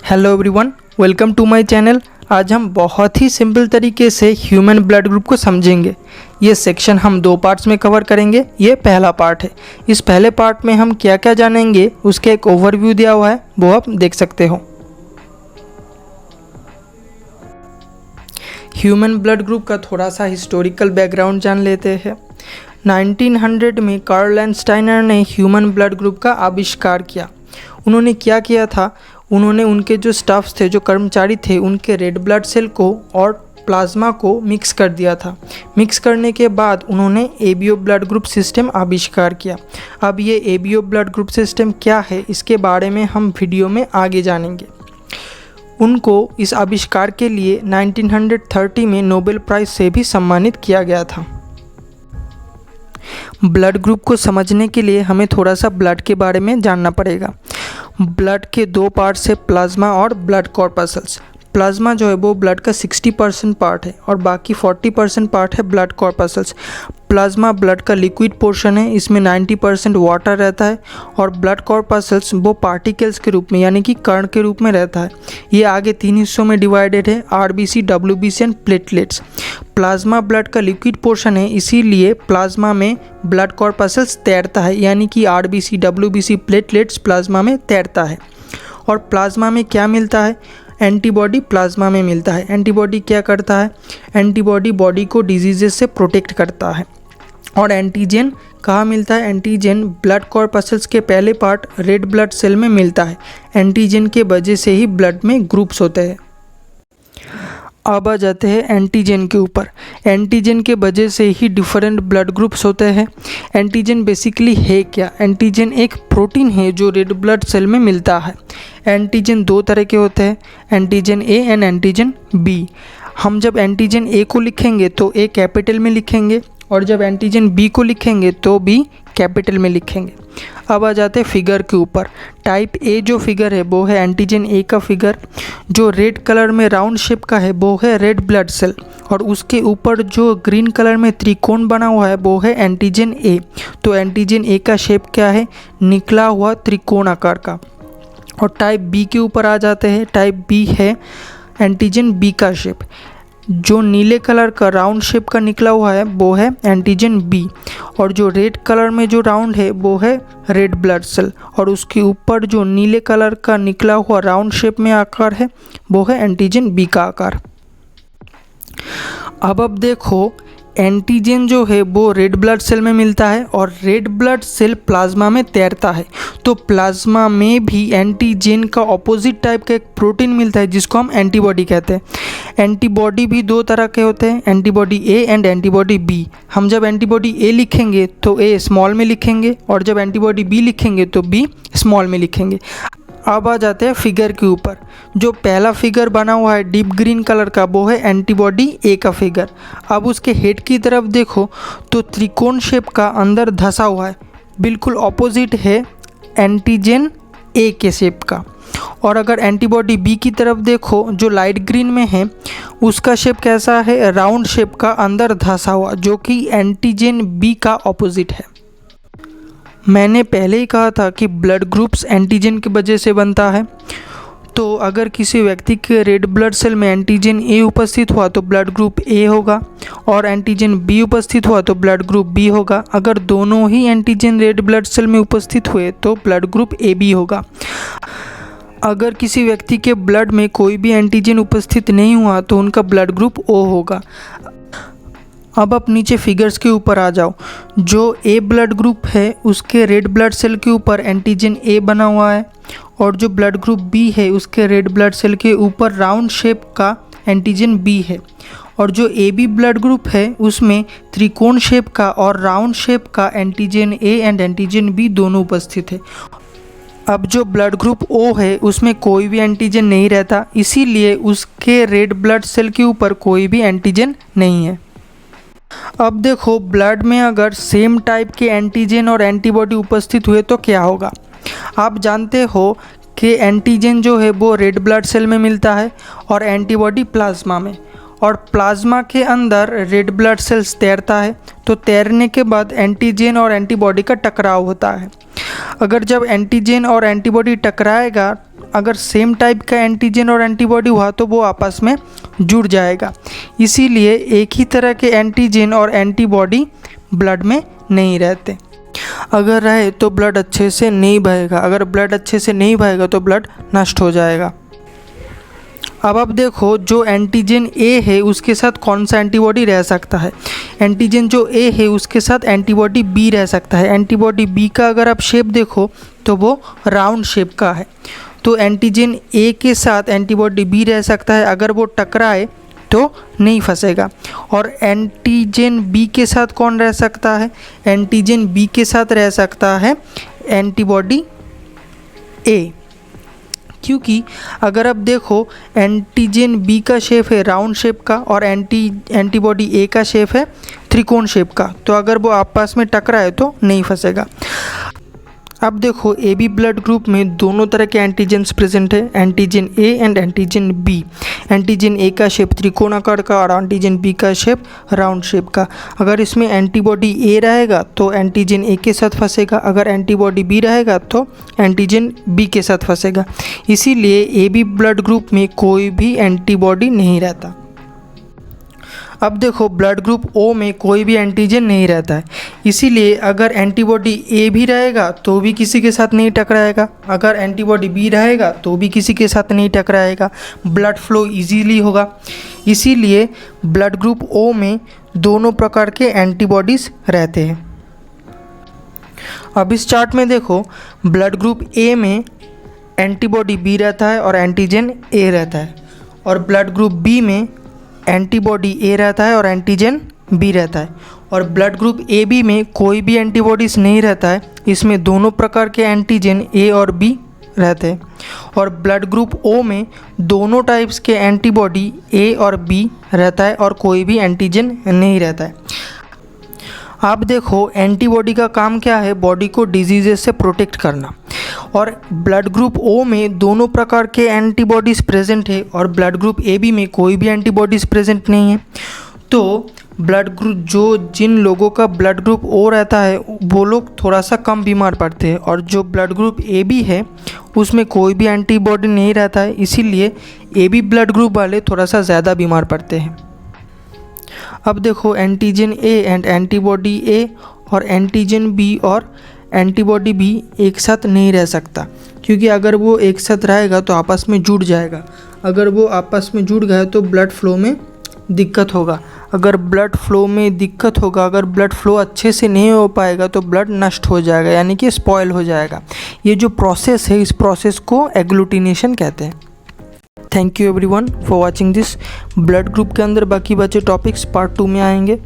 Hello everyone, welcome to my channel. आज हम बहुत ही सिंपल तरीके से ह्यूमन ब्लड ग्रुप को समझेंगे। ये सेक्शन हम दो पार्ट्स में कवर करेंगे। ये पहला पार्ट है। इस पहले पार्ट में हम क्या क्या जानेंगे उसके एक ओवरव्यू दिया हुआ है, वो आप देख सकते हो। ह्यूमन ब्लड ग्रुप का थोड़ा सा हिस्टोरिकल बैकग्राउंड जान लेते हैं। 1900 में कार्ल लैंडस्टाइनर ने ह्यूमन ब्लड ग्रुप का आविष्कार किया। उन्होंने क्या किया था, उन्होंने उनके जो स्टाफ्स थे, जो कर्मचारी थे, उनके रेड ब्लड सेल को और प्लाज्मा को मिक्स कर दिया था। मिक्स करने के बाद उन्होंने एबीओ ब्लड ग्रुप सिस्टम आविष्कार किया। अब ये एबीओ ब्लड ग्रुप सिस्टम क्या है, इसके बारे में हम वीडियो में आगे जानेंगे। उनको इस आविष्कार के लिए 1930 में नोबेल प्राइज़ से भी सम्मानित किया गया था। ब्लड ग्रुप को समझने के लिए हमें थोड़ा सा ब्लड के बारे में जानना पड़ेगा। ब्लड के दो पार्ट्स है, प्लाज्मा और ब्लड कॉर्पसल्स। प्लाज्मा जो है वो ब्लड का 60% पार्ट है और बाकी 40% पार्ट है ब्लड कॉर्पसल्स। प्लाज्मा ब्लड का लिक्विड पोर्शन है, इसमें 90% वाटर रहता है और ब्लड कॉर्पसल्स वो पार्टिकल्स के रूप में यानी कि कण के रूप में रहता है। ये आगे 3 हिस्सों में डिवाइडेड है, RBC, WBC and platelets. Plasma blood का लिक्विड पोर्शन है, इसीलिए प्लाज्मा में ब्लड कॉर्पसल्स तैरता है, यानी कि आरबीसी, डब्ल्यूबीसी, प्लेटलेट्स प्लाज्मा में तैरता है। और प्लाज्मा में क्या मिलता है, एंटीबॉडी प्लाज्मा में मिलता है। एंटीबॉडी क्या करता है, एंटीबॉडी बॉडी को डिजीजेस से प्रोटेक्ट करता है। और एंटीजन कहाँ मिलता है, एंटीजन ब्लड कॉर्पसल्स के पहले पार्ट रेड ब्लड सेल में मिलता है। एंटीजन के वजह से ही ब्लड में ग्रुप्स होते हैं। अब आ जाते हैं एंटीजन के ऊपर। एंटीजन के वजह से ही डिफरेंट ब्लड ग्रुप्स होते हैं। एंटीजन बेसिकली है क्या, एंटीजन एक प्रोटीन है जो रेड ब्लड सेल में मिलता है। एंटीजन दो तरह के होते हैं, antigen A and antigen B. हम जब एंटीजन ए को लिखेंगे तो ए कैपिटल में लिखेंगे और जब एंटीजन बी को लिखेंगे तो बी कैपिटल में लिखेंगे। अब आ जाते हैं फिगर के ऊपर। टाइप ए जो फिगर है वो है एंटीजन ए का फिगर। जो रेड कलर में राउंड शेप का है वो है रेड ब्लड सेल और उसके ऊपर जो ग्रीन कलर में त्रिकोण बना हुआ है वो है एंटीजन ए। तो एंटीजन ए का शेप क्या है, निकला हुआ त्रिकोण आकार का। और टाइप बी के ऊपर आ जाते हैं। टाइप बी है एंटीजन बी का शेप। जो नीले कलर का राउंड शेप का निकला हुआ है वो है एंटीजन बी और जो रेड कलर में जो राउंड है वो है रेड ब्लड सेल और उसके ऊपर जो नीले कलर का निकला हुआ राउंड शेप में आकार है वो है एंटीजन बी का आकार। अब देखो, एंटीजन जो है वो रेड ब्लड सेल में मिलता है और रेड ब्लड सेल प्लाज्मा में तैरता है। तो प्लाज्मा में भी एंटीजन का ऑपोजिट टाइप का एक प्रोटीन मिलता है जिसको हम एंटीबॉडी कहते हैं। एंटीबॉडी भी दो तरह के होते हैं, antibody A and antibody B. हम जब एंटीबॉडी ए लिखेंगे तो ए स्मॉल में लिखेंगे और जब एंटीबॉडी बी लिखेंगे तो बी स्मॉल में लिखेंगे। अब आ जाते हैं फिगर के ऊपर। जो पहला फिगर बना हुआ है डीप ग्रीन कलर का वो है एंटीबॉडी ए का फिगर। अब उसके हेड की तरफ देखो तो त्रिकोण शेप का अंदर धंसा हुआ है, बिल्कुल ऑपोजिट है एंटीजन ए के शेप का। और अगर एंटीबॉडी बी की तरफ देखो जो लाइट ग्रीन में है, उसका शेप कैसा है, राउंड शेप का अंदर धंसा हुआ, जो कि एंटीजन बी का ऑपोजिट है। मैंने पहले ही कहा था कि ब्लड ग्रुप्स एंटीजन की वजह से बनता है। तो अगर किसी व्यक्ति के रेड ब्लड सेल में एंटीजन ए उपस्थित हुआ तो ब्लड ग्रुप ए होगा और एंटीजन बी उपस्थित हुआ तो ब्लड ग्रुप बी होगा। अगर दोनों ही एंटीजन रेड ब्लड सेल में उपस्थित हुए तो ब्लड ग्रुप ए बी होगा। अगर किसी व्यक्ति के ब्लड में कोई भी एंटीजन उपस्थित नहीं हुआ तो उनका ब्लड ग्रुप ओ होगा। अब आप नीचे फिगर्स के ऊपर आ जाओ। जो ए ब्लड ग्रुप है उसके रेड ब्लड सेल के ऊपर एंटीजन ए बना हुआ है और जो ब्लड ग्रुप बी है उसके रेड ब्लड सेल के ऊपर राउंड शेप का एंटीजन बी है। और जो ए बी ब्लड ग्रुप है उसमें त्रिकोण शेप का और राउंड शेप का antigen A and antigen B दोनों उपस्थित है। अब जो ब्लड ग्रुप ओ है उसमें कोई भी एंटीजन नहीं रहता, इसीलिए उसके रेड ब्लड सेल के ऊपर कोई भी एंटीजन नहीं है। अब देखो, ब्लड में अगर सेम टाइप के एंटीजन और एंटीबॉडी उपस्थित हुए तो क्या होगा। आप जानते हो कि एंटीजन जो है वो रेड ब्लड सेल में मिलता है और एंटीबॉडी प्लाज्मा में, और प्लाज्मा के अंदर रेड ब्लड सेल्स तैरता है। तो तैरने के बाद एंटीजन और एंटीबॉडी का टकराव होता है। अगर जब एंटीजन और एंटीबॉडी टकराएगा अगर सेम टाइप का एंटीजन और एंटीबॉडी हुआ तो वो आपस में जुड़ जाएगा। इसीलिए एक ही तरह के एंटीजन और एंटीबॉडी ब्लड में नहीं रहते। अगर रहे तो ब्लड अच्छे से नहीं बहेगा, अगर ब्लड अच्छे से नहीं बहेगा तो ब्लड नष्ट हो जाएगा। अब आप देखो, जो एंटीजन ए है उसके साथ कौन सा एंटीबॉडी रह सकता है। एंटीजन जो ए है उसके साथ एंटीबॉडी बी रह सकता है। एंटीबॉडी बी का अगर आप शेप देखो तो वो राउंड शेप का है। तो एंटीजन ए के साथ एंटीबॉडी बी रह सकता है, अगर वो टकराए तो नहीं फंसेगा। और एंटीजन बी के साथ कौन रह सकता है, एंटीजन बी के साथ रह सकता है एंटीबॉडी ए, क्योंकि अगर आप देखो एंटीजन बी का शेप है राउंड शेप का और एंटीबॉडी ए का शेप है त्रिकोण शेप का, तो अगर वो आपस में टकराए तो नहीं फंसेगा। अब देखो, ए बी ब्लड ग्रुप में दोनों तरह के एंटीजन्स प्रेजेंट है, antigen A and antigen B. Antigen A का शेप त्रिकोणाकार का और एंटीजन बी का शेप राउंड शेप का। अगर इसमें एंटीबॉडी ए रहेगा तो एंटीजन ए के साथ फंसेगा, अगर एंटीबॉडी बी रहेगा तो एंटीजन बी के साथ फंसेगा। इसीलिए ए बी ब्लड ग्रुप में कोई भी एंटीबॉडी नहीं रहता। अब देखो, ब्लड ग्रुप ओ में कोई भी एंटीजन नहीं रहता है, इसीलिए अगर एंटीबॉडी ए भी रहेगा तो भी किसी के साथ नहीं टकराएगा, अगर एंटीबॉडी बी रहेगा तो भी किसी के साथ नहीं टकराएगा, ब्लड फ्लो इजीली होगा। इसीलिए ब्लड ग्रुप ओ में दोनों प्रकार के एंटीबॉडीज़ रहते हैं। अब इस चार्ट में देखो, ब्लड ग्रुप ए में एंटीबॉडी बी रहता है और एंटीजन ए रहता है, और ब्लड ग्रुप बी में एंटीबॉडी ए रहता है और एंटीजन बी रहता है, और ब्लड ग्रुप ए बी में कोई भी एंटीबॉडीज़ नहीं रहता है, इसमें दोनों प्रकार के एंटीजन ए और बी रहते हैं। और ब्लड ग्रुप ओ में दोनों टाइप्स के एंटीबॉडी ए और बी रहता है और कोई भी एंटीजन नहीं रहता है। आप देखो, एंटीबॉडी का काम क्या है, बॉडी को डिजीजेस से प्रोटेक्ट करना, और ब्लड ग्रुप ओ में दोनों प्रकार के एंटीबॉडीज़ प्रेजेंट है और ब्लड ग्रुप ए बी में कोई भी एंटीबॉडीज़ प्रेजेंट नहीं है। तो ब्लड ग्रुप जिन लोगों का ब्लड ग्रुप ओ रहता है वो लोग थोड़ा सा कम बीमार पड़ते हैं, और जो ब्लड ग्रुप ए बी है उसमें कोई भी एंटीबॉडी नहीं रहता है, इसीलिए ए बी ब्लड ग्रुप वाले थोड़ा सा ज़्यादा बीमार पड़ते हैं। अब देखो, एंटीजन ए एंड एंटीबॉडी ए और एंटीजन बी और एंटीबॉडी भी एक साथ नहीं रह सकता, क्योंकि अगर वो एक साथ रहेगा तो आपस में जुड़ जाएगा। अगर वो आपस में जुड़ गए तो ब्लड फ्लो में दिक्कत होगा। अगर ब्लड फ्लो में दिक्कत होगा, अगर ब्लड फ्लो अच्छे से नहीं हो पाएगा तो ब्लड नष्ट हो जाएगा, यानी कि स्पॉयल हो जाएगा। ये जो प्रोसेस है, इस प्रोसेस को एग्लूटिनेशन कहते हैं। Thank you everyone for watching this. Blood group के अंदर बाकी बचे टॉपिक्स पार्ट 2 में आएंगे।